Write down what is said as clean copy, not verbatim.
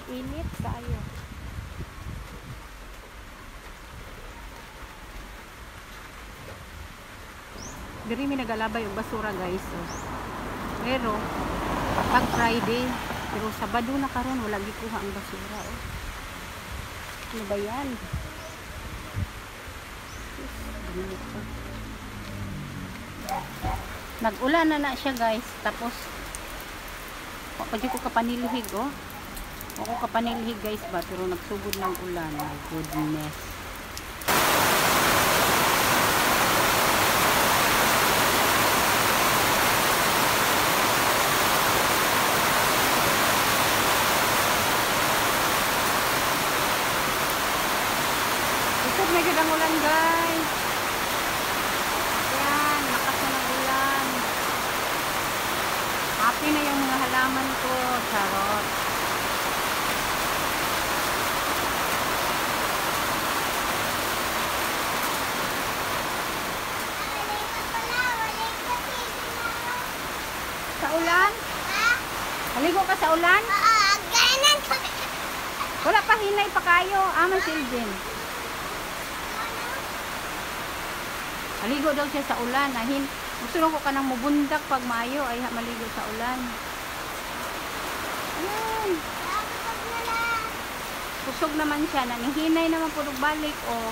Init kayo. Diri mi nagalabay og basura guys. So. Pero pag Friday, pero Sabado na karon wala gikuha ang basura. Oh. Ano ba yan? Nag-ulan na siya guys. Tapos pwede ko kapanilhig oh. Ako kapanilhig guys ba, pero nagsugod ng ulan. My goodness. Isog na ang ulan guys. Yan, lakas na ng ulan. Happy na yung mga halaman ko. Charot. Sa ulan? Haligo ka sa ulan? Ganun ko. Wala pa, hinay pa kayo. May silbin. Haligo daw siya sa ulan. Gusto ko ka nang mubundak pag maayo ay maligo sa ulan. Ayan. Kusog naman siya. Nanihinay naman po balik. Oh.